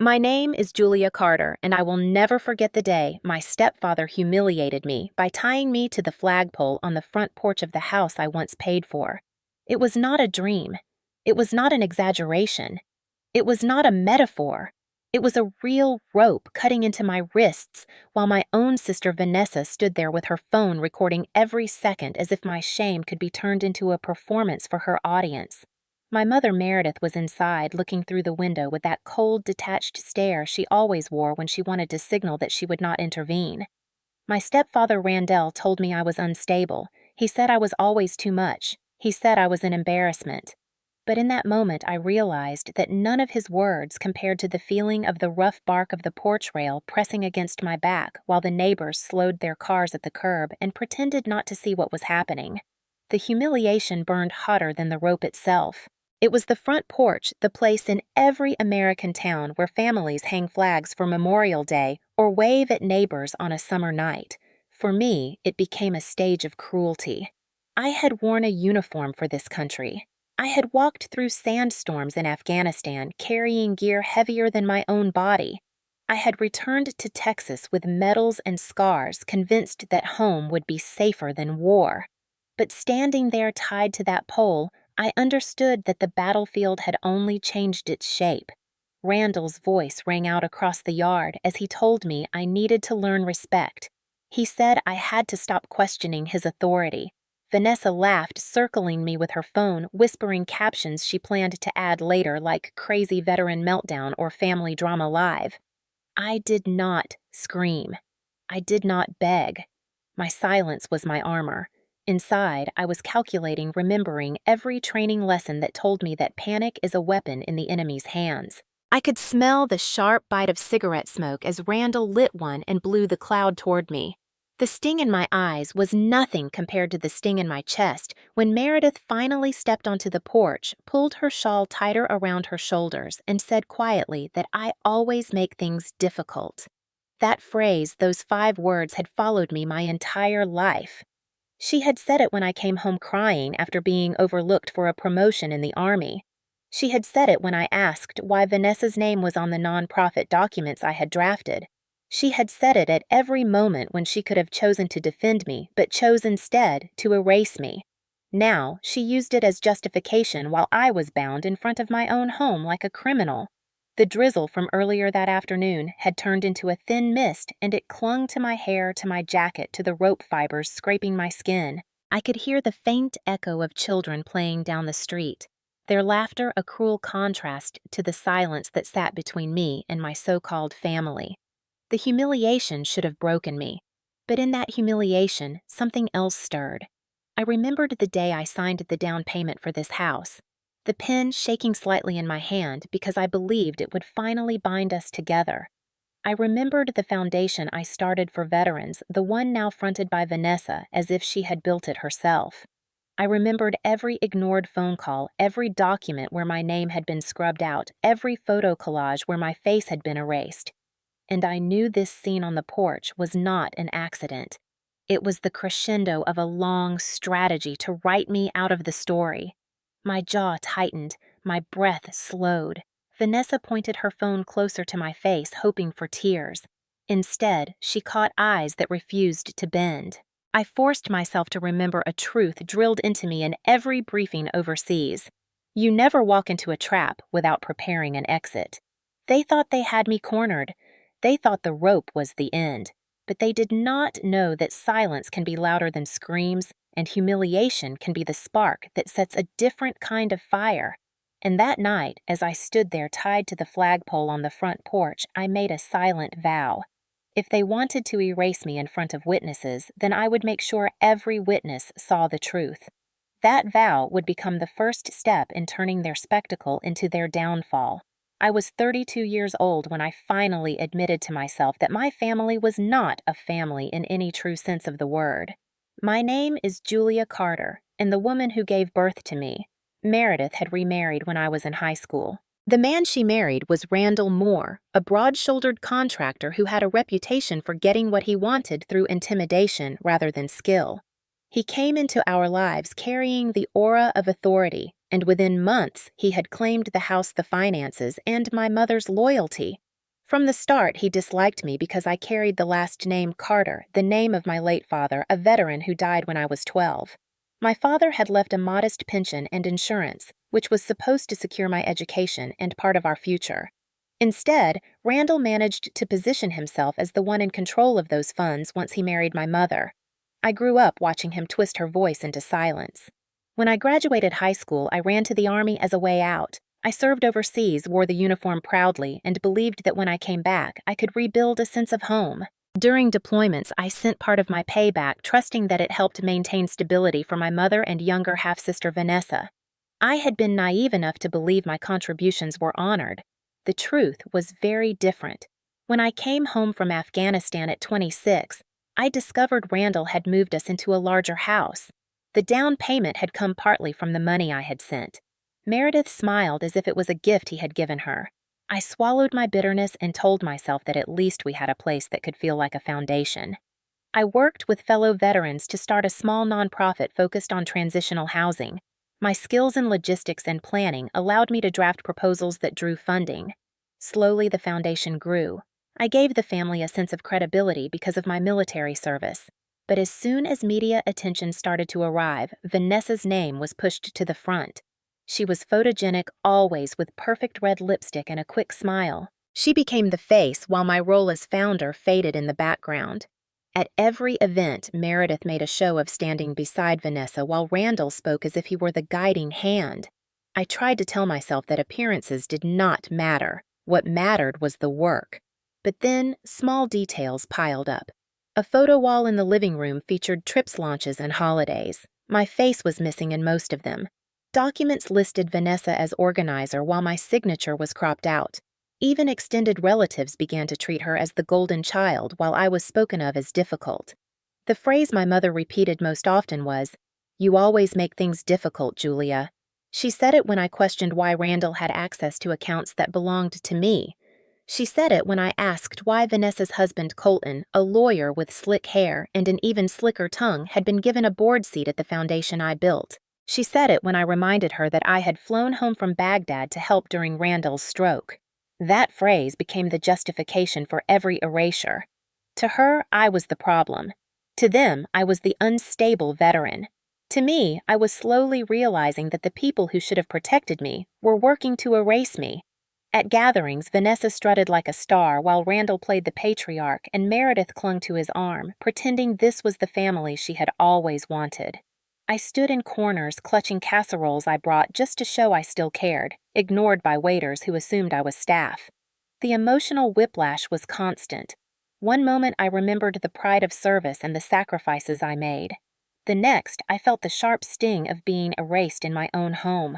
My name is Julia Carter, and I will never forget the day my stepfather humiliated me by tying me to the flagpole on the front porch of the house I once paid for. It was not a dream. It was not an exaggeration. It was not a metaphor. It was a real rope cutting into my wrists while my own sister Vanessa stood there with her phone recording every second as if my shame could be turned into a performance for her audience. My mother Meredith was inside looking through the window with that cold, detached stare she always wore when she wanted to signal that she would not intervene. My stepfather Randell told me I was unstable. He said I was always too much. He said I was an embarrassment. But in that moment I realized that none of his words compared to the feeling of the rough bark of the porch rail pressing against my back while the neighbors slowed their cars at the curb and pretended not to see what was happening. The humiliation burned hotter than the rope itself. It was the front porch, the place in every American town where families hang flags for Memorial Day or wave at neighbors on a summer night. For me, it became a stage of cruelty. I had worn a uniform for this country. I had walked through sandstorms in Afghanistan carrying gear heavier than my own body. I had returned to Texas with medals and scars, convinced that home would be safer than war. But standing there tied to that pole, I understood that the battlefield had only changed its shape. Randall's voice rang out across the yard as he told me I needed to learn respect. He said I had to stop questioning his authority. Vanessa laughed, circling me with her phone, whispering captions she planned to add later like Crazy Veteran Meltdown or Family Drama Live. I did not scream. I did not beg. My silence was my armor. Inside, I was calculating, remembering every training lesson that told me that panic is a weapon in the enemy's hands. I could smell the sharp bite of cigarette smoke as Randall lit one and blew the cloud toward me. The sting in my eyes was nothing compared to the sting in my chest when Meredith finally stepped onto the porch, pulled her shawl tighter around her shoulders, and said quietly that I always make things difficult. That phrase, those 5 words, had followed me my entire life. She had said it when I came home crying after being overlooked for a promotion in the Army. She had said it when I asked why Vanessa's name was on the nonprofit documents I had drafted. She had said it at every moment when she could have chosen to defend me, but chose instead to erase me. Now, she used it as justification while I was bound in front of my own home like a criminal. The drizzle from earlier that afternoon had turned into a thin mist, and it clung to my hair, to my jacket, to the rope fibers scraping my skin. I could hear the faint echo of children playing down the street, their laughter a cruel contrast to the silence that sat between me and my so-called family. The humiliation should have broken me, but in that humiliation, something else stirred. I remembered the day I signed the down payment for this house, the pen shaking slightly in my hand because I believed it would finally bind us together. I remembered the foundation I started for veterans, the one now fronted by Vanessa as if she had built it herself. I remembered every ignored phone call, every document where my name had been scrubbed out, every photo collage where my face had been erased. And I knew this scene on the porch was not an accident. It was the crescendo of a long strategy to write me out of the story. My jaw tightened, my breath slowed. Vanessa pointed her phone closer to my face, hoping for tears. Instead, she caught eyes that refused to bend. I forced myself to remember a truth drilled into me in every briefing overseas. You never walk into a trap without preparing an exit. They thought they had me cornered. They thought the rope was the end. But they did not know that silence can be louder than screams, and humiliation can be the spark that sets a different kind of fire. And that night, as I stood there tied to the flagpole on the front porch, I made a silent vow. If they wanted to erase me in front of witnesses, then I would make sure every witness saw the truth. That vow would become the first step in turning their spectacle into their downfall. I was 32 years old when I finally admitted to myself that my family was not a family in any true sense of the word. My name is Julia Carter, and the woman who gave birth to me, Meredith, had remarried when I was in high school. The man she married was Randall Moore, a broad-shouldered contractor who had a reputation for getting what he wanted through intimidation rather than skill. He came into our lives carrying the aura of authority, and within months he had claimed the house, the finances, and my mother's loyalty. From the start, he disliked me because I carried the last name Carter, the name of my late father, a veteran who died when I was 12. My father had left a modest pension and insurance, which was supposed to secure my education and part of our future. Instead, Randall managed to position himself as the one in control of those funds once he married my mother. I grew up watching him twist her voice into silence. When I graduated high school, I ran to the Army as a way out. I served overseas, wore the uniform proudly, and believed that when I came back, I could rebuild a sense of home. During deployments, I sent part of my pay back, trusting that it helped maintain stability for my mother and younger half-sister Vanessa. I had been naive enough to believe my contributions were honored. The truth was very different. When I came home from Afghanistan at 26, I discovered Randall had moved us into a larger house. The down payment had come partly from the money I had sent. Meredith smiled as if it was a gift he had given her. I swallowed my bitterness and told myself that at least we had a place that could feel like a foundation. I worked with fellow veterans to start a small nonprofit focused on transitional housing. My skills in logistics and planning allowed me to draft proposals that drew funding. Slowly, the foundation grew. I gave the family a sense of credibility because of my military service. But as soon as media attention started to arrive, Vanessa's name was pushed to the front. She was photogenic always, with perfect red lipstick and a quick smile. She became the face while my role as founder faded in the background. At every event, Meredith made a show of standing beside Vanessa while Randall spoke as if he were the guiding hand. I tried to tell myself that appearances did not matter. What mattered was the work. But then, small details piled up. A photo wall in the living room featured trips launches and holidays. My face was missing in most of them. Documents listed Vanessa as organizer while my signature was cropped out. Even extended relatives began to treat her as the golden child while I was spoken of as difficult. The phrase my mother repeated most often was, "You always make things difficult, Julia." She said it when I questioned why Randall had access to accounts that belonged to me. She said it when I asked why Vanessa's husband Colton, a lawyer with slick hair and an even slicker tongue, had been given a board seat at the foundation I built. She said it when I reminded her that I had flown home from Baghdad to help during Randall's stroke. That phrase became the justification for every erasure. To her, I was the problem. To them, I was the unstable veteran. To me, I was slowly realizing that the people who should have protected me were working to erase me. At gatherings, Vanessa strutted like a star while Randall played the patriarch and Meredith clung to his arm, pretending this was the family she had always wanted. I stood in corners clutching casseroles I brought just to show I still cared, ignored by waiters who assumed I was staff. The emotional whiplash was constant. One moment I remembered the pride of service and the sacrifices I made. The next, I felt the sharp sting of being erased in my own home.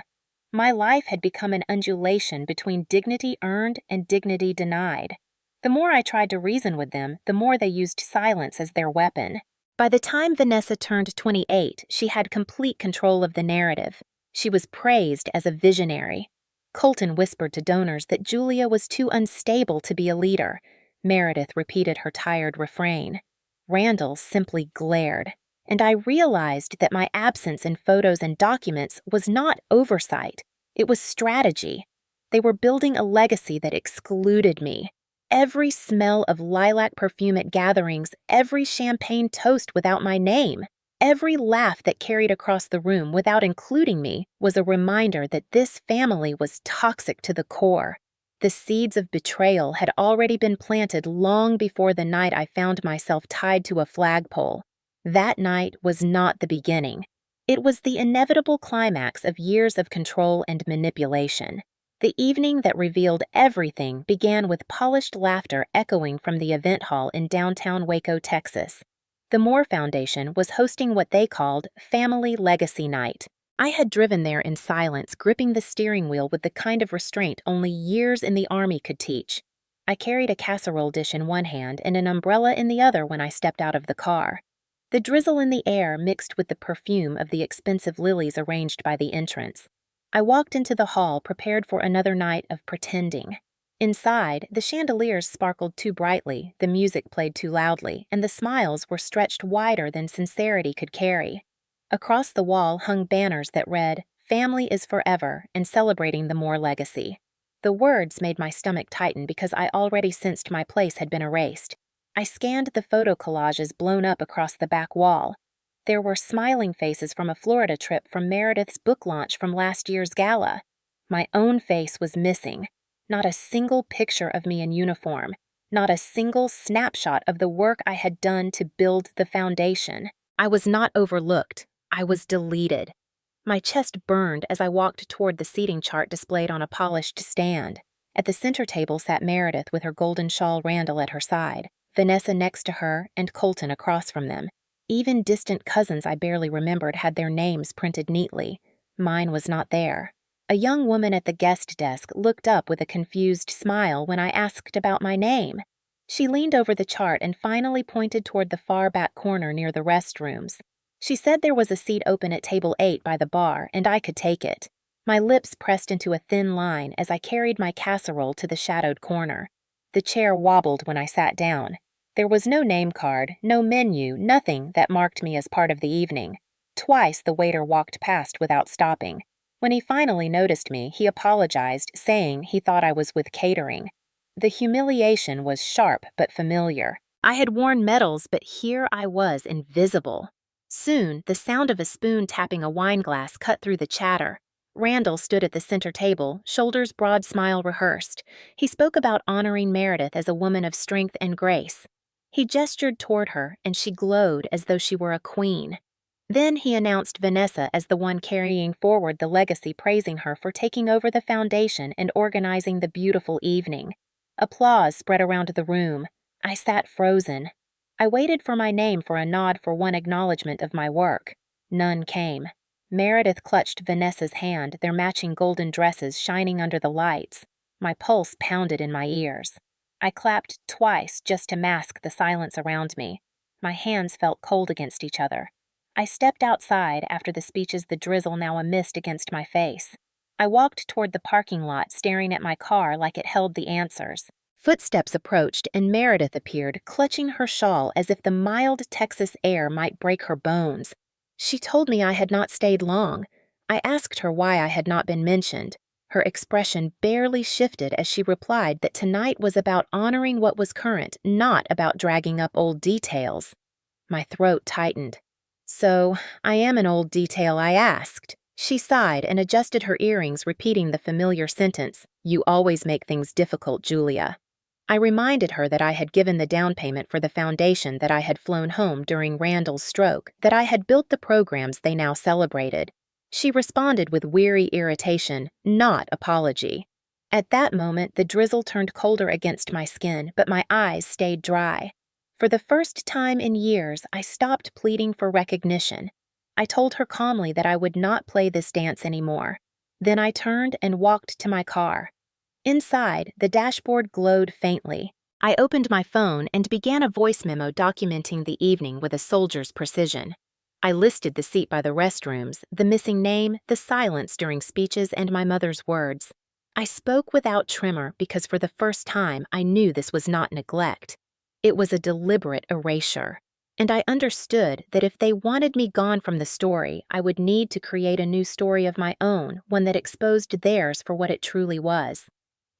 My life had become an undulation between dignity earned and dignity denied. The more I tried to reason with them, the more they used silence as their weapon. By the time Vanessa turned 28, she had complete control of the narrative. She was praised as a visionary. Colton whispered to donors that Julia was too unstable to be a leader. Meredith repeated her tired refrain. Randall simply glared. And I realized that my absence in photos and documents was not oversight. It was strategy. They were building a legacy that excluded me. Every smell of lilac perfume at gatherings, every champagne toast without my name, every laugh that carried across the room without including me was a reminder that this family was toxic to the core. The seeds of betrayal had already been planted long before the night I found myself tied to a flagpole. That night was not the beginning. It was the inevitable climax of years of control and manipulation. The evening that revealed everything began with polished laughter echoing from the event hall in downtown Waco, Texas. The Moore Foundation was hosting what they called Family Legacy Night. I had driven there in silence, gripping the steering wheel with the kind of restraint only years in the Army could teach. I carried a casserole dish in one hand and an umbrella in the other when I stepped out of the car. The drizzle in the air mixed with the perfume of the expensive lilies arranged by the entrance. I walked into the hall prepared for another night of pretending. Inside, the chandeliers sparkled too brightly, the music played too loudly, and the smiles were stretched wider than sincerity could carry. Across the wall hung banners that read, "Family is forever," and celebrating the Moore legacy. The words made my stomach tighten because I already sensed my place had been erased. I scanned the photo collages blown up across the back wall. There were smiling faces from a Florida trip from Meredith's book launch from last year's gala. My own face was missing. Not a single picture of me in uniform. Not a single snapshot of the work I had done to build the foundation. I was not overlooked. I was deleted. My chest burned as I walked toward the seating chart displayed on a polished stand. At the center table sat Meredith with her golden shawl Randall at her side, Vanessa next to her, and Colton across from them. Even distant cousins I barely remembered had their names printed neatly. Mine was not there. A young woman at the guest desk looked up with a confused smile when I asked about my name. She leaned over the chart and finally pointed toward the far back corner near the restrooms. She said there was a seat open at table 8 by the bar, and I could take it. My lips pressed into a thin line as I carried my casserole to the shadowed corner. The chair wobbled when I sat down. There was no name card, no menu, nothing that marked me as part of the evening. Twice the waiter walked past without stopping. When he finally noticed me, he apologized, saying he thought I was with catering. The humiliation was sharp but familiar. I had worn medals, but here I was invisible. Soon, the sound of a spoon tapping a wine glass cut through the chatter. Randall stood at the center table, shoulders broad, smile rehearsed. He spoke about honoring Meredith as a woman of strength and grace. He gestured toward her, and she glowed as though she were a queen. Then he announced Vanessa as the one carrying forward the legacy, praising her for taking over the foundation and organizing the beautiful evening. Applause spread around the room. I sat frozen. I waited for my name for a nod for one acknowledgement of my work. None came. Meredith clutched Vanessa's hand, their matching golden dresses shining under the lights. My pulse pounded in my ears. I clapped twice just to mask the silence around me. My hands felt cold against each other. I stepped outside after the speeches, the drizzle now a mist against my face. I walked toward the parking lot, staring at my car like it held the answers. Footsteps approached, and Meredith appeared, clutching her shawl as if the mild Texas air might break her bones. She told me I had not stayed long. I asked her why I had not been mentioned. Her expression barely shifted as she replied that tonight was about honoring what was current, not about dragging up old details. My throat tightened. "So, I am an old detail?" I asked. She sighed and adjusted her earrings, repeating the familiar sentence, "You always make things difficult, Julia." I reminded her that I had given the down payment for the foundation, that I had flown home during Randall's stroke, that I had built the programs they now celebrated. She responded with weary irritation, not apology. At that moment, the drizzle turned colder against my skin, but my eyes stayed dry. For the first time in years, I stopped pleading for recognition. I told her calmly that I would not play this dance anymore. Then I turned and walked to my car. Inside, the dashboard glowed faintly. I opened my phone and began a voice memo documenting the evening with a soldier's precision. I listed the seat by the restrooms, the missing name, the silence during speeches, and my mother's words. I spoke without tremor because for the first time I knew this was not neglect. It was a deliberate erasure. And I understood that if they wanted me gone from the story, I would need to create a new story of my own, one that exposed theirs for what it truly was.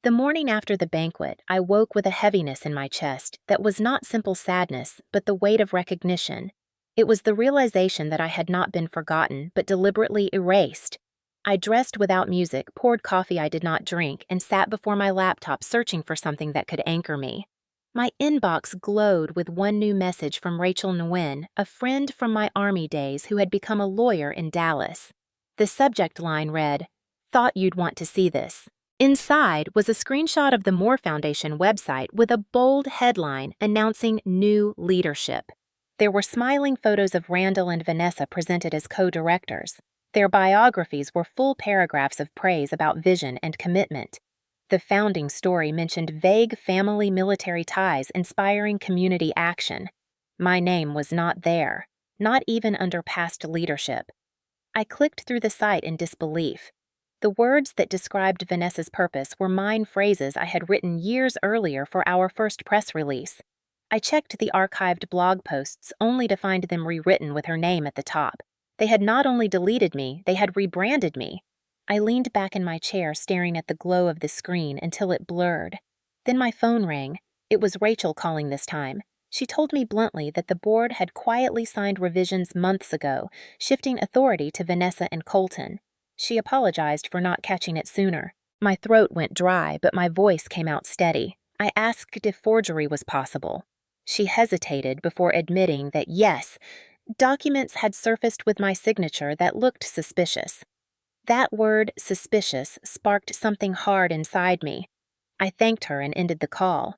The morning after the banquet, I woke with a heaviness in my chest that was not simple sadness, but the weight of recognition. It was the realization that I had not been forgotten, but deliberately erased. I dressed without music, poured coffee I did not drink, and sat before my laptop searching for something that could anchor me. My inbox glowed with one new message from Rachel Nguyen, a friend from my Army days who had become a lawyer in Dallas. The subject line read, "Thought you'd want to see this." Inside was a screenshot of the Moore Foundation website with a bold headline announcing new leadership. There were smiling photos of Randall and Vanessa presented as co-directors. Their biographies were full paragraphs of praise about vision and commitment. The founding story mentioned vague family military ties inspiring community action. My name was not there, not even under past leadership. I clicked through the site in disbelief. The words that described Vanessa's purpose were mine phrases I had written years earlier for our first press release. I checked the archived blog posts only to find them rewritten with her name at the top. They had not only deleted me, they had rebranded me. I leaned back in my chair staring at the glow of the screen until it blurred. Then my phone rang. It was Rachel calling this time. She told me bluntly that the board had quietly signed revisions months ago, shifting authority to Vanessa and Colton. She apologized for not catching it sooner. My throat went dry, but my voice came out steady. I asked if forgery was possible. She hesitated before admitting that yes, documents had surfaced with my signature that looked suspicious. That word, suspicious, sparked something hard inside me. I thanked her and ended the call.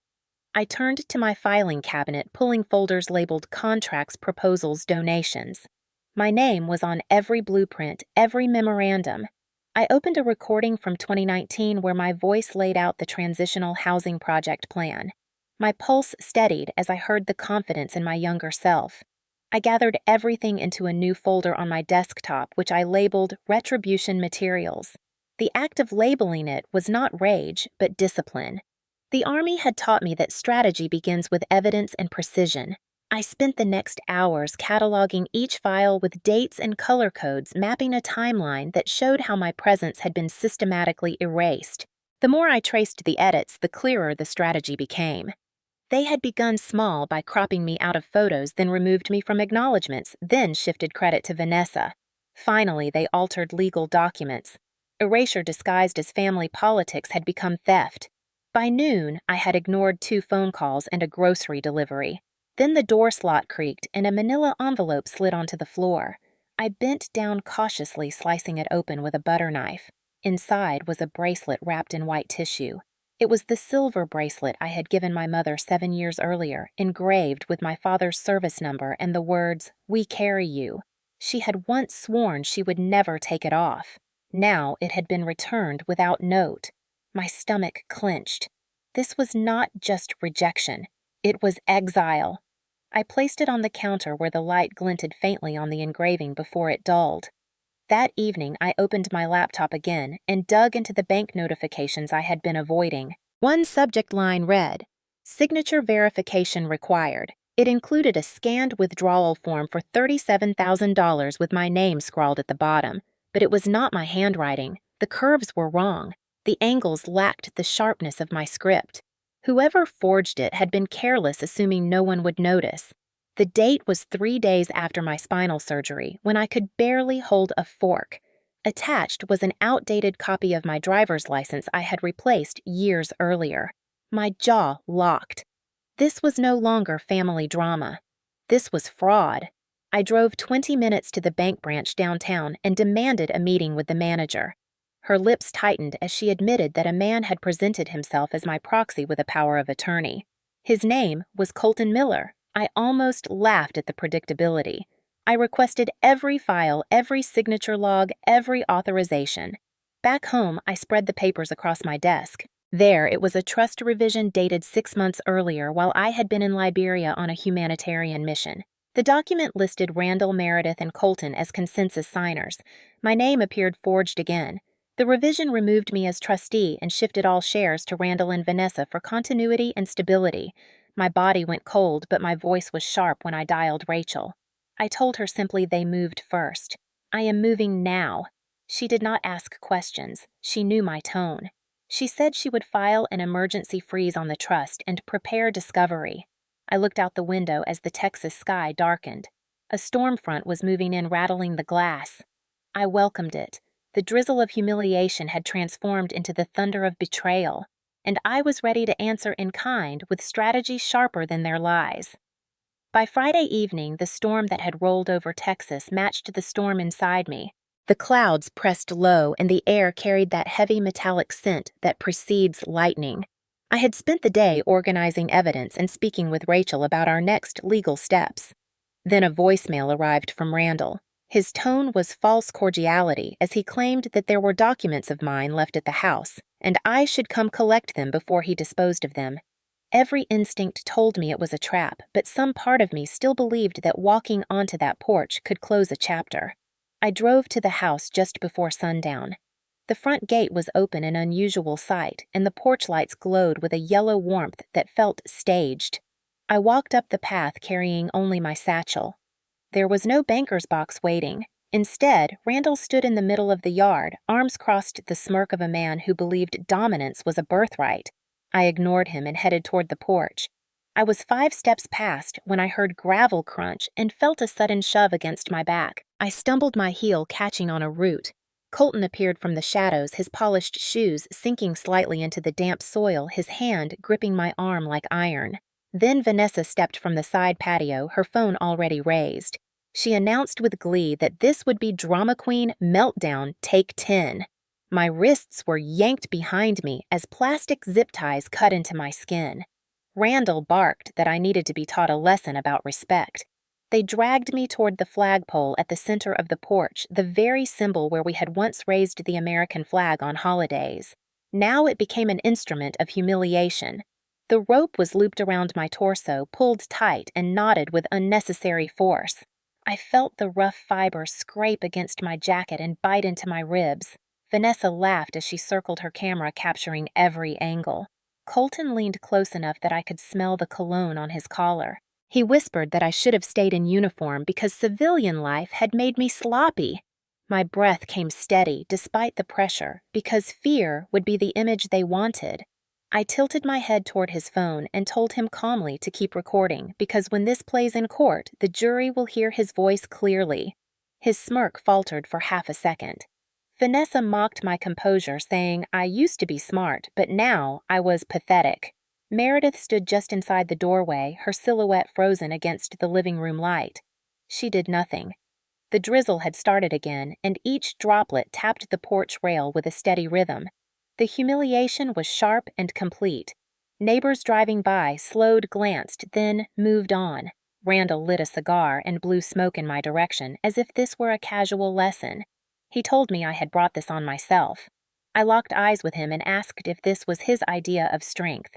I turned to my filing cabinet, pulling folders labeled contracts, proposals, donations. My name was on every blueprint, every memorandum. I opened a recording from 2019 where my voice laid out the transitional housing project plan. My pulse steadied as I heard the confidence in my younger self. I gathered everything into a new folder on my desktop, which I labeled Retribution Materials. The act of labeling it was not rage, but discipline. The Army had taught me that strategy begins with evidence and precision. I spent the next hours cataloging each file with dates and color codes, mapping a timeline that showed how my presence had been systematically erased. The more I traced the edits, the clearer the strategy became. They had begun small by cropping me out of photos, then removed me from acknowledgments, then shifted credit to Vanessa. Finally, they altered legal documents. Erasure disguised as family politics had become theft. By noon, I had ignored 2 phone calls and a grocery delivery. Then the door slot creaked and a manila envelope slid onto the floor. I bent down cautiously, slicing it open with a butter knife. Inside was a bracelet wrapped in white tissue. It was the silver bracelet I had given my mother 7 years earlier, engraved with my father's service number and the words, "We carry you." She had once sworn she would never take it off. Now it had been returned without note. My stomach clenched. This was not just rejection. It was exile. I placed it on the counter where the light glinted faintly on the engraving before it dulled. That evening, I opened my laptop again and dug into the bank notifications I had been avoiding. One subject line read, "Signature verification required." It included a scanned withdrawal form for $37,000 with my name scrawled at the bottom. But it was not my handwriting. The curves were wrong. The angles lacked the sharpness of my script. Whoever forged it had been careless, assuming no one would notice. The date was 3 days after my spinal surgery, when I could barely hold a fork. Attached was an outdated copy of my driver's license I had replaced years earlier. My jaw locked. This was no longer family drama. This was fraud. I drove 20 minutes to the bank branch downtown and demanded a meeting with the manager. Her lips tightened as she admitted that a man had presented himself as my proxy with a power of attorney. His name was Colton Miller. I almost laughed at the predictability. I requested every file, every signature log, every authorization. Back home, I spread the papers across my desk. There, it was a trust revision dated 6 months earlier while I had been in Liberia on a humanitarian mission. The document listed Randall, Meredith, and Colton as consensus signers. My name appeared forged again. The revision removed me as trustee and shifted all shares to Randall and Vanessa for continuity and stability. My body went cold, but my voice was sharp when I dialed Rachel. I told her simply they moved first. I am moving now. She did not ask questions. She knew my tone. She said she would file an emergency freeze on the trust and prepare discovery. I looked out the window as the Texas sky darkened. A storm front was moving in, rattling the glass. I welcomed it. The drizzle of humiliation had transformed into the thunder of betrayal, and I was ready to answer in kind with strategy sharper than their lies. By Friday evening, the storm that had rolled over Texas matched the storm inside me. The clouds pressed low, and the air carried that heavy metallic scent that precedes lightning. I had spent the day organizing evidence and speaking with Rachel about our next legal steps. Then a voicemail arrived from Randall. His tone was false cordiality as he claimed that there were documents of mine left at the house, and I should come collect them before he disposed of them. Every instinct told me it was a trap, but some part of me still believed that walking onto that porch could close a chapter. I drove to the house just before sundown. The front gate was open, an unusual sight, and the porch lights glowed with a yellow warmth that felt staged. I walked up the path carrying only my satchel. There was no banker's box waiting. Instead, Randall stood in the middle of the yard, arms crossed, the smirk of a man who believed dominance was a birthright. I ignored him and headed toward the porch. I was 5 steps past when I heard gravel crunch and felt a sudden shove against my back. I stumbled, my heel catching on a root. Colton appeared from the shadows, his polished shoes sinking slightly into the damp soil, his hand gripping my arm like iron. Then Vanessa stepped from the side patio, her phone already raised. She announced with glee that this would be Drama Queen Meltdown Take 10. My wrists were yanked behind me as plastic zip ties cut into my skin. Randall barked that I needed to be taught a lesson about respect. They dragged me toward the flagpole at the center of the porch, the very symbol where we had once raised the American flag on holidays. Now it became an instrument of humiliation. The rope was looped around my torso, pulled tight, and knotted with unnecessary force. I felt the rough fibers scrape against my jacket and bite into my ribs. Vanessa laughed as she circled her camera, capturing every angle. Colton leaned close enough that I could smell the cologne on his collar. He whispered that I should have stayed in uniform because civilian life had made me sloppy. My breath came steady despite the pressure, because fear would be the image they wanted. I tilted my head toward his phone and told him calmly to keep recording, because when this plays in court, the jury will hear his voice clearly. His smirk faltered for half a second. Vanessa mocked my composure, saying I used to be smart, but now I was pathetic. Meredith stood just inside the doorway, her silhouette frozen against the living room light. She did nothing. The drizzle had started again, and each droplet tapped the porch rail with a steady rhythm. The humiliation was sharp and complete. Neighbors driving by slowed, glanced, then moved on. Randall lit a cigar and blew smoke in my direction, as if this were a casual lesson. He told me I had brought this on myself. I locked eyes with him and asked if this was his idea of strength.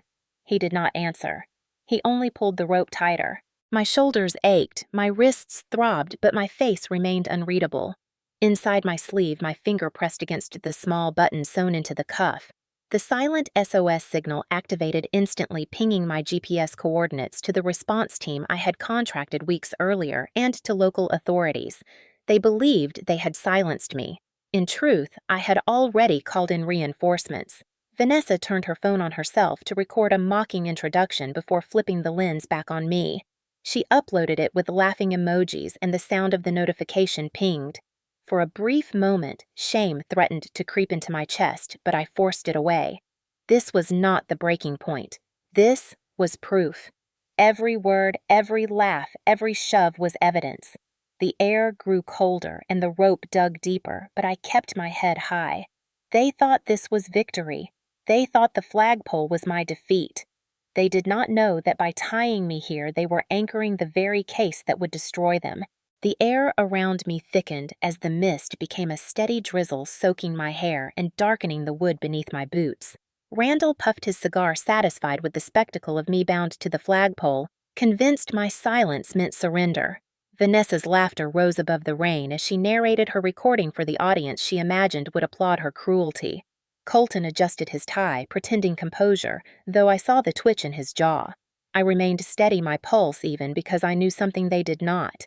He did not answer. He only pulled the rope tighter. My shoulders ached, my wrists throbbed, but my face remained unreadable. Inside my sleeve, my finger pressed against the small button sewn into the cuff. The silent SOS signal activated instantly, pinging my GPS coordinates to the response team I had contracted weeks earlier and to local authorities. They believed they had silenced me. In truth, I had already called in reinforcements. Vanessa turned her phone on herself to record a mocking introduction before flipping the lens back on me. She uploaded it with laughing emojis, and the sound of the notification pinged. For a brief moment, shame threatened to creep into my chest, but I forced it away. This was not the breaking point. This was proof. Every word, every laugh, every shove was evidence. The air grew colder and the rope dug deeper, but I kept my head high. They thought this was victory. They thought the flagpole was my defeat. They did not know that by tying me here, they were anchoring the very case that would destroy them. The air around me thickened as the mist became a steady drizzle, soaking my hair and darkening the wood beneath my boots. Randall puffed his cigar, satisfied with the spectacle of me bound to the flagpole, convinced my silence meant surrender. Vanessa's laughter rose above the rain as she narrated her recording for the audience she imagined would applaud her cruelty. Colton adjusted his tie, pretending composure, though I saw the twitch in his jaw. I remained steady, my pulse even, because I knew something they did not.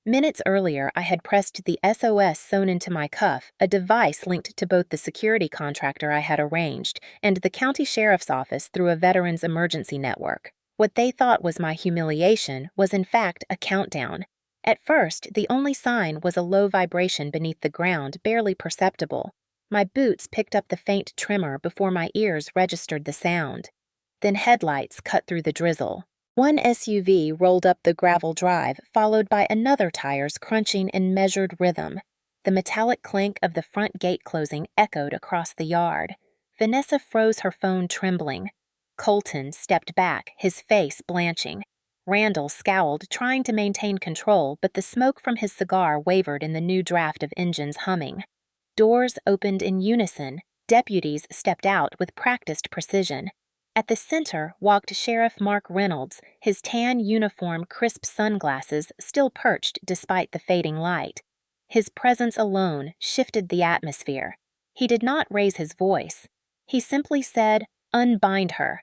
Minutes earlier, I had pressed the SOS sewn into my cuff, a device linked to both the security contractor I had arranged and the county sheriff's office through a veterans emergency network. What they thought was my humiliation was in fact a countdown. At first, the only sign was a low vibration beneath the ground, barely perceptible. My boots picked up the faint tremor before my ears registered the sound. Then headlights cut through the drizzle. One SUV rolled up the gravel drive, followed by another tires crunching in measured rhythm. The metallic clank of the front gate closing echoed across the yard. Vanessa froze, her phone trembling. Colton stepped back, his face blanching. Randall scowled, trying to maintain control, but the smoke from his cigar wavered in the new draft of engines humming. Doors opened in unison. Deputies stepped out with practiced precision. At the center walked Sheriff Mark Reynolds, his tan uniform, crisp sunglasses still perched despite the fading light. His presence alone shifted the atmosphere. He did not raise his voice. He simply said, "Unbind her."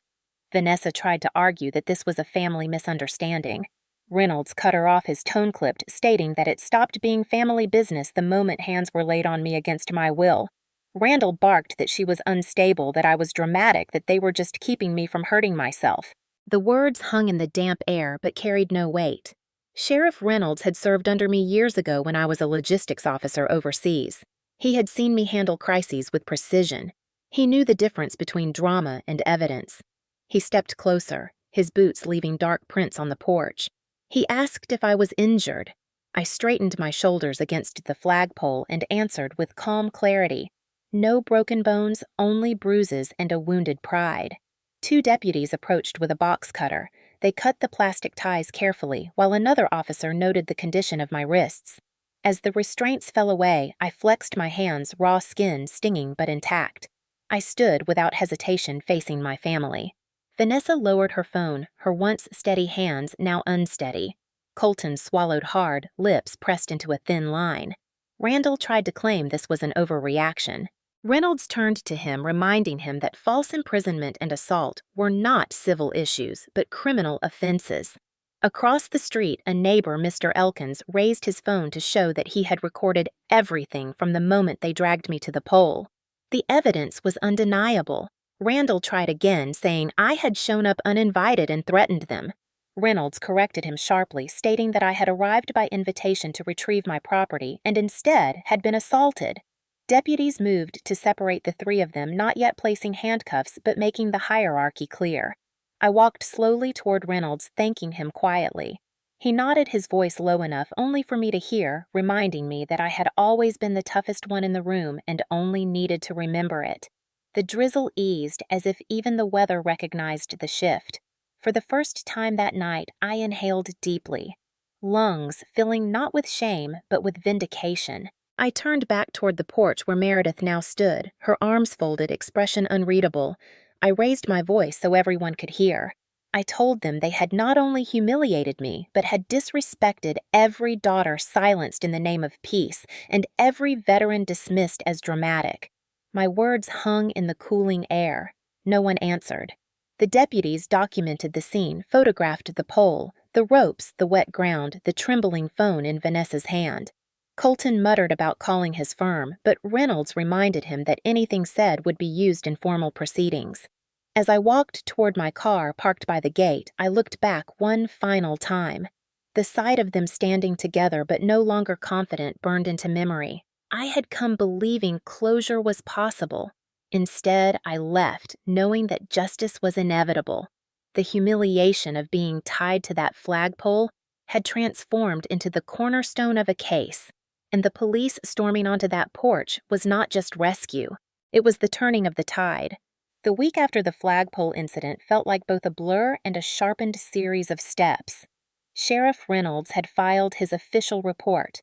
Vanessa tried to argue that this was a family misunderstanding. Reynolds cut her off his tone clipped, stating that it stopped being family business the moment hands were laid on me against my will. Randall barked that she was unstable, that I was dramatic, that they were just keeping me from hurting myself. The words hung in the damp air but carried no weight. Sheriff Reynolds had served under me years ago when I was a logistics officer overseas. He had seen me handle crises with precision. He knew the difference between drama and evidence. He stepped closer, his boots leaving dark prints on the porch. He asked if I was injured. I straightened my shoulders against the flagpole and answered with calm clarity. No broken bones, only bruises and a wounded pride. 2 deputies approached with a box cutter. They cut the plastic ties carefully, while another officer noted the condition of my wrists. As the restraints fell away, I flexed my hands, raw skin stinging but intact. I stood without hesitation facing my family. Vanessa lowered her phone, her once steady hands now unsteady. Colton swallowed hard, lips pressed into a thin line. Randall tried to claim this was an overreaction. Reynolds turned to him, reminding him that false imprisonment and assault were not civil issues, but criminal offenses. Across the street, a neighbor, Mr. Elkins, raised his phone to show that he had recorded everything from the moment they dragged me to the pole. The evidence was undeniable. Randall tried again, saying I had shown up uninvited and threatened them. Reynolds corrected him sharply, stating that I had arrived by invitation to retrieve my property and instead had been assaulted. Deputies moved to separate the 3 of them, not yet placing handcuffs but making the hierarchy clear. I walked slowly toward Reynolds, thanking him quietly. He nodded, his voice low enough only for me to hear, reminding me that I had always been the toughest one in the room and only needed to remember it. The drizzle eased as if even the weather recognized the shift. For the first time that night, I inhaled deeply, lungs filling not with shame but with vindication. I turned back toward the porch where Meredith now stood, her arms folded, expression unreadable. I raised my voice so everyone could hear. I told them they had not only humiliated me, but had disrespected every daughter silenced in the name of peace, and every veteran dismissed as dramatic. My words hung in the cooling air. No one answered. The deputies documented the scene, photographed the pole, the ropes, the wet ground, the trembling phone in Vanessa's hand. Colton muttered about calling his firm, but Reynolds reminded him that anything said would be used in formal proceedings. As I walked toward my car parked by the gate, I looked back one final time. The sight of them standing together but no longer confident burned into memory. I had come believing closure was possible. Instead, I left, knowing that justice was inevitable. The humiliation of being tied to that flagpole had transformed into the cornerstone of a case, and the police storming onto that porch was not just rescue. It was the turning of the tide. The week after the flagpole incident felt like both a blur and a sharpened series of steps. Sheriff Reynolds had filed his official report.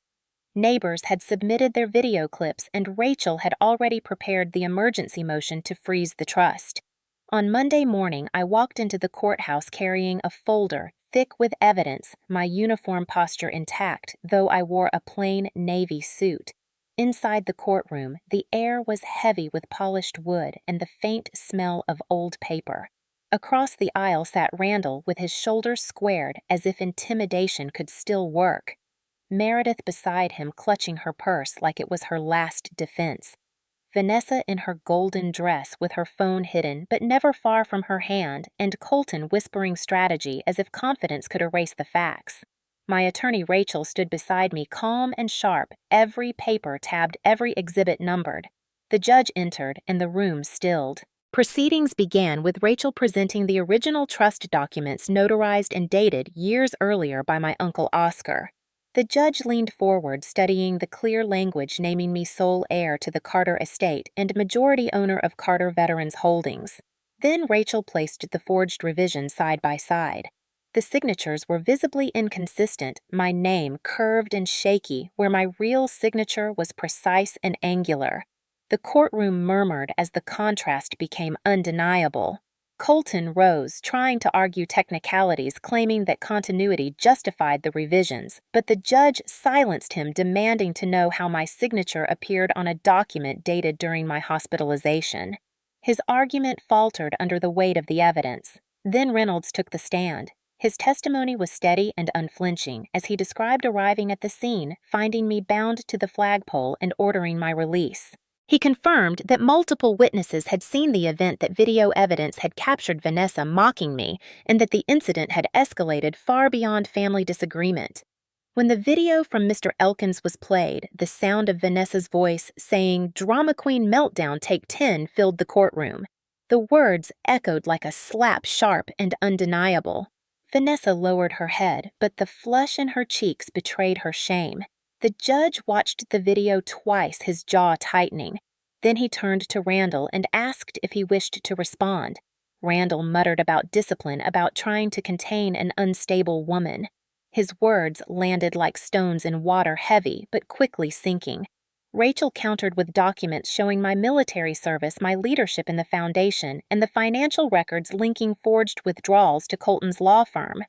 Neighbors had submitted their video clips, and Rachel had already prepared the emergency motion to freeze the trust. On Monday morning, I walked into the courthouse carrying a folder, thick with evidence, my uniform posture intact, though I wore a plain navy suit. Inside the courtroom, the air was heavy with polished wood and the faint smell of old paper. Across the aisle sat Randall with his shoulders squared as if intimidation could still work. Meredith beside him clutching her purse like it was her last defense. Vanessa in her golden dress with her phone hidden but never far from her hand, and Colton whispering strategy as if confidence could erase the facts. My attorney Rachel stood beside me, calm and sharp, every paper tabbed, every exhibit numbered. The judge entered, and the room stilled. Proceedings began with Rachel presenting the original trust documents notarized and dated years earlier by my uncle Oscar. The judge leaned forward, studying the clear language naming me sole heir to the Carter estate and majority owner of Carter Veterans Holdings. Then Rachel placed the forged revisions side by side. The signatures were visibly inconsistent, my name curved and shaky, where my real signature was precise and angular. The courtroom murmured as the contrast became undeniable. Colton rose, trying to argue technicalities, claiming that continuity justified the revisions, but the judge silenced him, demanding to know how my signature appeared on a document dated during my hospitalization. His argument faltered under the weight of the evidence. Then Reynolds took the stand. His testimony was steady and unflinching as he described arriving at the scene, finding me bound to the flagpole, and ordering my release. He confirmed that multiple witnesses had seen the event, that video evidence had captured Vanessa mocking me, and that the incident had escalated far beyond family disagreement. When the video from Mr. Elkins was played, the sound of Vanessa's voice saying, "Drama Queen Meltdown, Take 10, filled the courtroom. The words echoed like a slap, sharp and undeniable. Vanessa lowered her head, but the flush in her cheeks betrayed her shame. The judge watched the video twice, his jaw tightening. Then he turned to Randall and asked if he wished to respond. Randall muttered about discipline, about trying to contain an unstable woman. His words landed like stones in water, heavy but quickly sinking. Rachel countered with documents showing my military service, my leadership in the foundation, and the financial records linking forged withdrawals to Colton's law firm.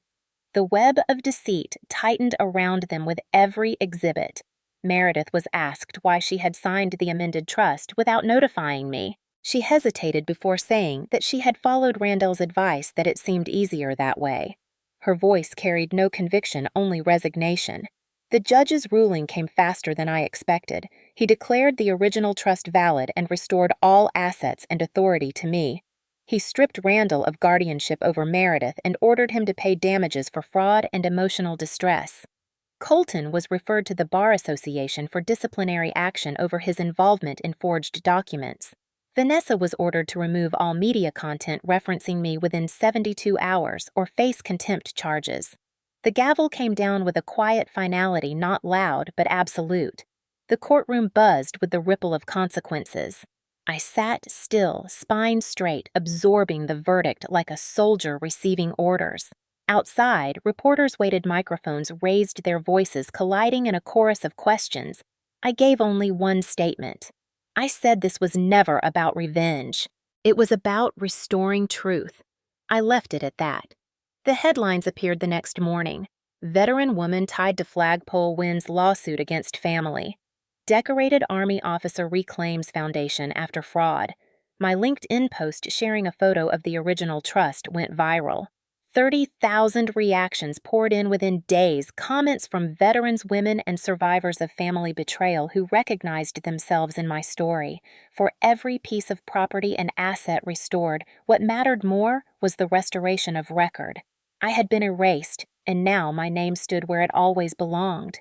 The web of deceit tightened around them with every exhibit. Meredith was asked why she had signed the amended trust without notifying me. She hesitated before saying that she had followed Randall's advice, that it seemed easier that way. Her voice carried no conviction, only resignation. The judge's ruling came faster than I expected. He declared the original trust valid and restored all assets and authority to me. He stripped Randall of guardianship over Meredith and ordered him to pay damages for fraud and emotional distress. Colton was referred to the Bar Association for disciplinary action over his involvement in forged documents. Vanessa was ordered to remove all media content referencing me within 72 hours or face contempt charges. The gavel came down with a quiet finality, not loud but absolute. The courtroom buzzed with the ripple of consequences. I sat still, spine straight, absorbing the verdict like a soldier receiving orders. Outside, reporters weighted microphones raised their voices, colliding in a chorus of questions. I gave only one statement. I said this was never about revenge. It was about restoring truth. I left it at that. The headlines appeared the next morning. Veteran woman tied to flagpole wins lawsuit against family. Decorated Army officer reclaims foundation after fraud. My LinkedIn post sharing a photo of the original trust went viral. 30,000 reactions poured in within days, comments from veterans, women, and survivors of family betrayal who recognized themselves in my story. For every piece of property and asset restored, what mattered more was the restoration of record. I had been erased, and now my name stood where it always belonged.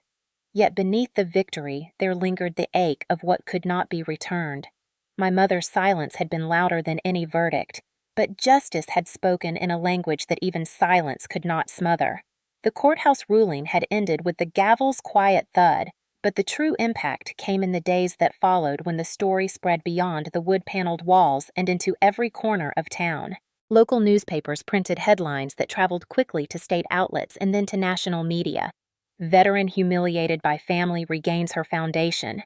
Yet beneath the victory, there lingered the ache of what could not be returned. My mother's silence had been louder than any verdict, but justice had spoken in a language that even silence could not smother. The courthouse ruling had ended with the gavel's quiet thud, but the true impact came in the days that followed, when the story spread beyond the wood-paneled walls and into every corner of town. Local newspapers printed headlines that traveled quickly to state outlets and then to national media. Veteran humiliated by family regains her foundation.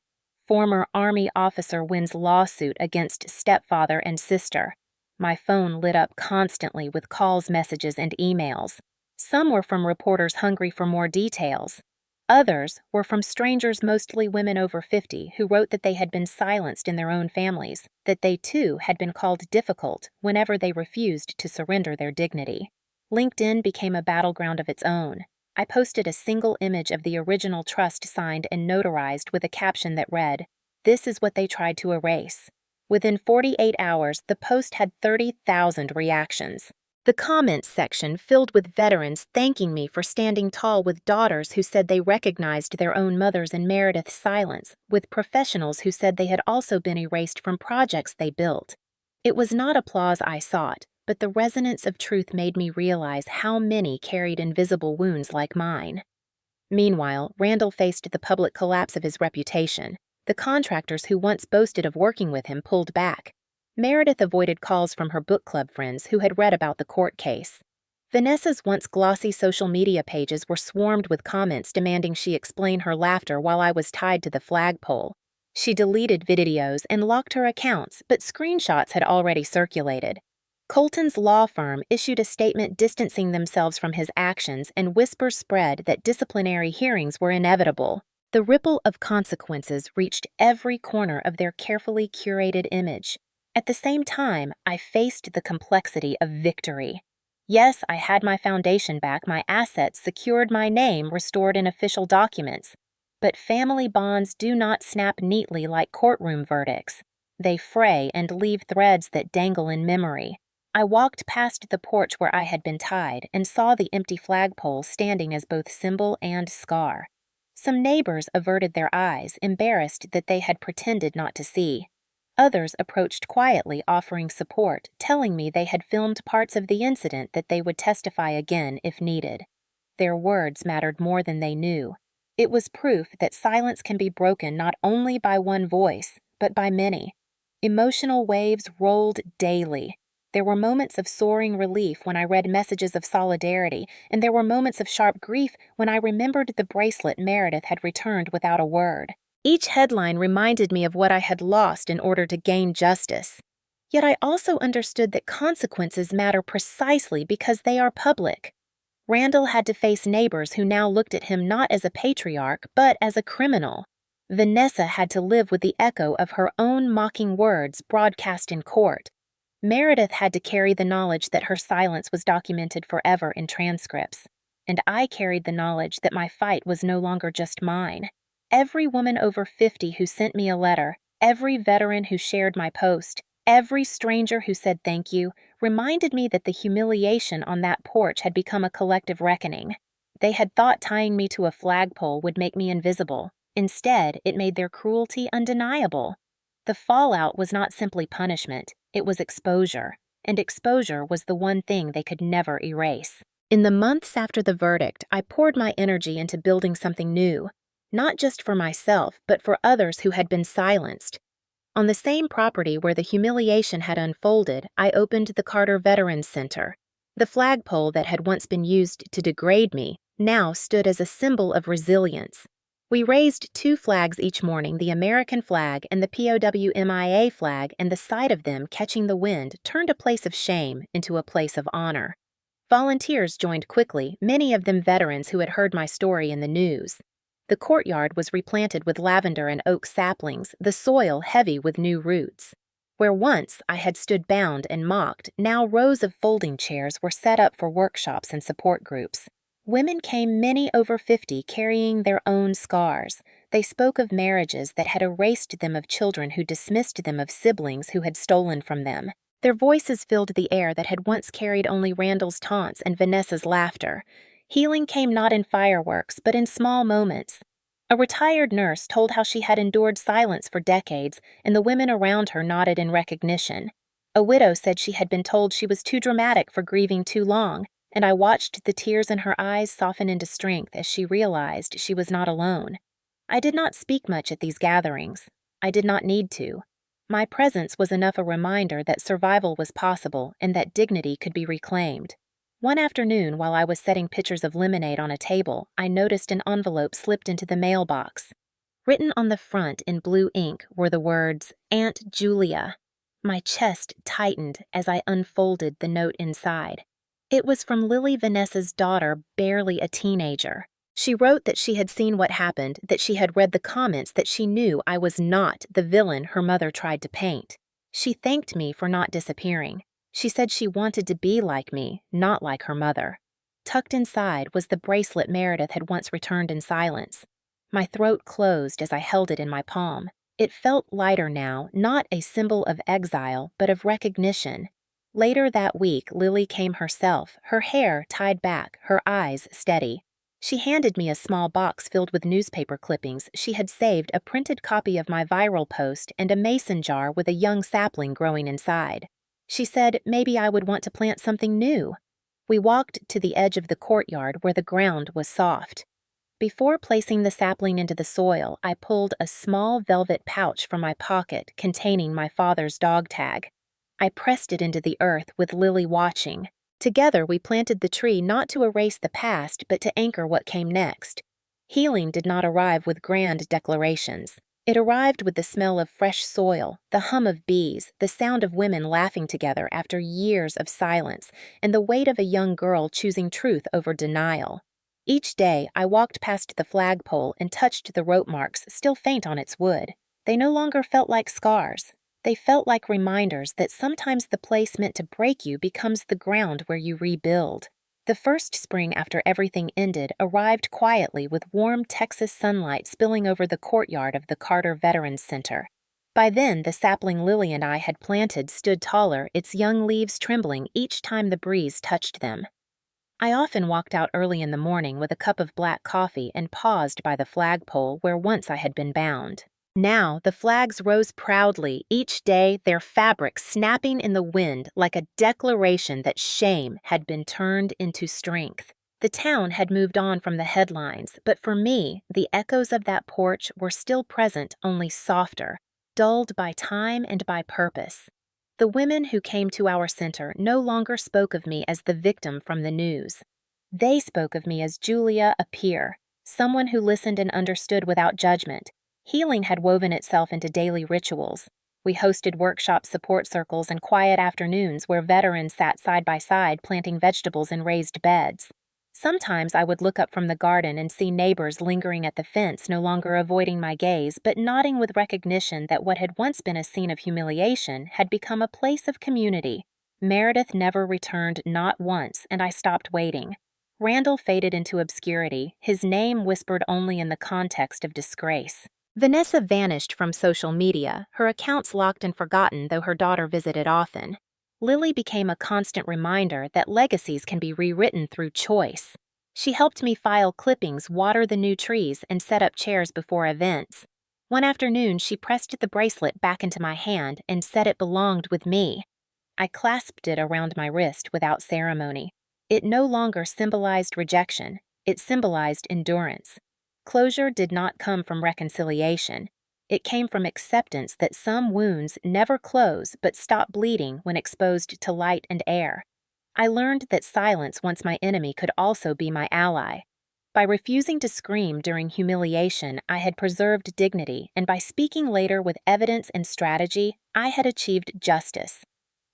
Former Army officer wins lawsuit against stepfather and sister. My phone lit up constantly with calls, messages, and emails. Some were from reporters hungry for more details. Others were from strangers, mostly women over 50, who wrote that they had been silenced in their own families, that they too had been called difficult whenever they refused to surrender their dignity. LinkedIn became a battleground of its own. I posted a single image of the original trust signed and notarized with a caption that read, "This is what they tried to erase." Within 48 hours, the post had 30,000 reactions. The comments section filled with veterans thanking me for standing tall, with daughters who said they recognized their own mothers in Meredith's silence, with professionals who said they had also been erased from projects they built. It was not applause I sought, but the resonance of truth made me realize how many carried invisible wounds like mine. Meanwhile, Randall faced the public collapse of his reputation. The contractors who once boasted of working with him pulled back. Meredith avoided calls from her book club friends who had read about the court case. Vanessa's once glossy social media pages were swarmed with comments demanding she explain her laughter while I was tied to the flagpole. She deleted videos and locked her accounts, but screenshots had already circulated. Colton's law firm issued a statement distancing themselves from his actions, and whispers spread that disciplinary hearings were inevitable. The ripple of consequences reached every corner of their carefully curated image. At the same time, I faced the complexity of victory. Yes, I had my foundation back, my assets secured, my name restored in official documents. But family bonds do not snap neatly like courtroom verdicts. They fray and leave threads that dangle in memory. I walked past the porch where I had been tied and saw the empty flagpole standing as both symbol and scar. Some neighbors averted their eyes, embarrassed that they had pretended not to see. Others approached quietly, offering support, telling me they had filmed parts of the incident that they would testify again if needed. Their words mattered more than they knew. It was proof that silence can be broken not only by one voice, but by many. Emotional waves rolled daily. There were moments of soaring relief when I read messages of solidarity, and there were moments of sharp grief when I remembered the bracelet Meredith had returned without a word. Each headline reminded me of what I had lost in order to gain justice. Yet I also understood that consequences matter precisely because they are public. Randall had to face neighbors who now looked at him not as a patriarch, but as a criminal. Vanessa had to live with the echo of her own mocking words broadcast in court. Meredith had to carry the knowledge that her silence was documented forever in transcripts. And I carried the knowledge that my fight was no longer just mine. Every woman over 50 who sent me a letter, every veteran who shared my post, every stranger who said thank you, reminded me that the humiliation on that porch had become a collective reckoning. They had thought tying me to a flagpole would make me invisible. Instead, it made their cruelty undeniable. The fallout was not simply punishment, it was exposure, and exposure was the one thing they could never erase. In the months after the verdict, I poured my energy into building something new. Not just for myself, but for others who had been silenced. On the same property where the humiliation had unfolded, I opened the Carter Veterans Center. The flagpole that had once been used to degrade me now stood as a symbol of resilience. We raised 2 flags each morning, the American flag and the POW/MIA flag, and the sight of them catching the wind turned a place of shame into a place of honor. Volunteers joined quickly, many of them veterans who had heard my story in the news. The courtyard was replanted with lavender and oak saplings, the soil heavy with new roots. Where once I had stood bound and mocked, now rows of folding chairs were set up for workshops and support groups. Women came, many over 50, carrying their own scars. They spoke of marriages that had erased them, of children who dismissed them, of siblings who had stolen from them. Their voices filled the air that had once carried only Randall's taunts and Vanessa's laughter. Healing came not in fireworks, but in small moments. A retired nurse told how she had endured silence for decades, and the women around her nodded in recognition. A widow said she had been told she was too dramatic for grieving too long, and I watched the tears in her eyes soften into strength as she realized she was not alone. I did not speak much at these gatherings. I did not need to. My presence was enough a reminder that survival was possible and that dignity could be reclaimed. One afternoon, while I was setting pitchers of lemonade on a table, I noticed an envelope slipped into the mailbox. Written on the front in blue ink were the words, "Aunt Julia." My chest tightened as I unfolded the note inside. It was from Lily Vanessa's daughter, barely a teenager. She wrote that she had seen what happened, that she had read the comments, that she knew I was not the villain her mother tried to paint. She thanked me for not disappearing. She said she wanted to be like me, not like her mother. Tucked inside was the bracelet Meredith had once returned in silence. My throat closed as I held it in my palm. It felt lighter now, not a symbol of exile, but of recognition. Later that week, Lily came herself, her hair tied back, her eyes steady. She handed me a small box filled with newspaper clippings. She had saved a printed copy of my viral post and a mason jar with a young sapling growing inside. She said maybe I would want to plant something new. We walked to the edge of the courtyard where the ground was soft. Before placing the sapling into the soil, I pulled a small velvet pouch from my pocket containing my father's dog tag. I pressed it into the earth with Lily watching. Together we planted the tree not to erase the past, but to anchor what came next. Healing did not arrive with grand declarations. It arrived with the smell of fresh soil, the hum of bees, the sound of women laughing together after years of silence, and the weight of a young girl choosing truth over denial. Each day, I walked past the flagpole and touched the rope marks still faint on its wood. They no longer felt like scars. They felt like reminders that sometimes the place meant to break you becomes the ground where you rebuild. The first spring after everything ended arrived quietly with warm Texas sunlight spilling over the courtyard of the Carter Veterans Center. By then, the sapling Lily and I had planted stood taller, its young leaves trembling each time the breeze touched them. I often walked out early in the morning with a cup of black coffee and paused by the flagpole where once I had been bound. Now, the flags rose proudly, each day their fabric snapping in the wind like a declaration that shame had been turned into strength. The town had moved on from the headlines, but for me, the echoes of that porch were still present, only softer, dulled by time and by purpose. The women who came to our center no longer spoke of me as the victim from the news. They spoke of me as Julia, a peer, someone who listened and understood without judgment. Healing had woven itself into daily rituals. We hosted workshop support circles and quiet afternoons where veterans sat side by side planting vegetables in raised beds. Sometimes I would look up from the garden and see neighbors lingering at the fence, no longer avoiding my gaze, but nodding with recognition that what had once been a scene of humiliation had become a place of community. Meredith never returned, not once, and I stopped waiting. Randall faded into obscurity, his name whispered only in the context of disgrace. Vanessa vanished from social media, her accounts locked and forgotten though her daughter visited often. Lily became a constant reminder that legacies can be rewritten through choice. She helped me file clippings, water the new trees, and set up chairs before events. One afternoon, she pressed the bracelet back into my hand and said it belonged with me. I clasped it around my wrist without ceremony. It no longer symbolized rejection, it symbolized endurance. Closure did not come from reconciliation. It came from acceptance that some wounds never close but stop bleeding when exposed to light and air. I learned that silence once my enemy could also be my ally. By refusing to scream during humiliation, I had preserved dignity, and by speaking later with evidence and strategy, I had achieved justice.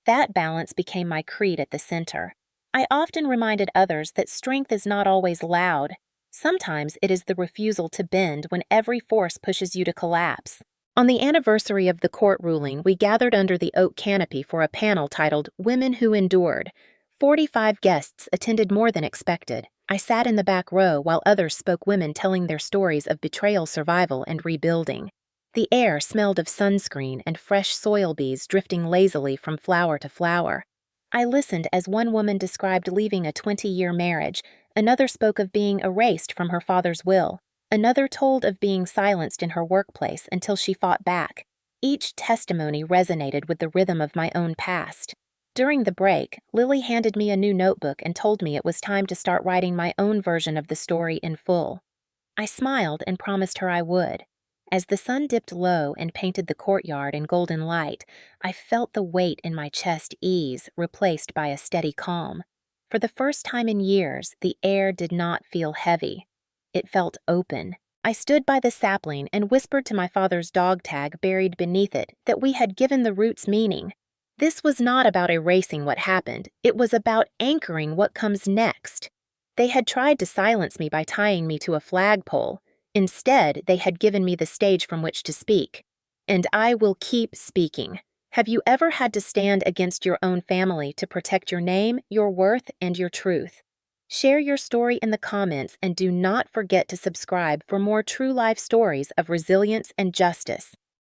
That balance became my creed at the center. I often reminded others that strength is not always loud. Sometimes it is the refusal to bend when every force pushes you to collapse. On the anniversary of the court ruling, we gathered under the oak canopy for a panel titled Women Who Endured. 45 guests attended more than expected. I sat in the back row while others spoke women telling their stories of betrayal, survival, and rebuilding. The air smelled of sunscreen and fresh soil bees drifting lazily from flower to flower. I listened as one woman described leaving a 20-year marriage. Another spoke of being erased from her father's will. Another told of being silenced in her workplace until she fought back. Each testimony resonated with the rhythm of my own past. During the break, Lily handed me a new notebook and told me it was time to start writing my own version of the story in full. I smiled and promised her I would. As the sun dipped low and painted the courtyard in golden light, I felt the weight in my chest ease, replaced by a steady calm. For the first time in years, the air did not feel heavy. It felt open. I stood by the sapling and whispered to my father's dog tag buried beneath it that we had given the roots meaning. This was not about erasing what happened. It was about anchoring what comes next. They had tried to silence me by tying me to a flagpole. Instead, they had given me the stage from which to speak. And I will keep speaking. Have you ever had to stand against your own family to protect your name, your worth, and your truth? Share your story in the comments and do not forget to subscribe for more true life stories of resilience and justice.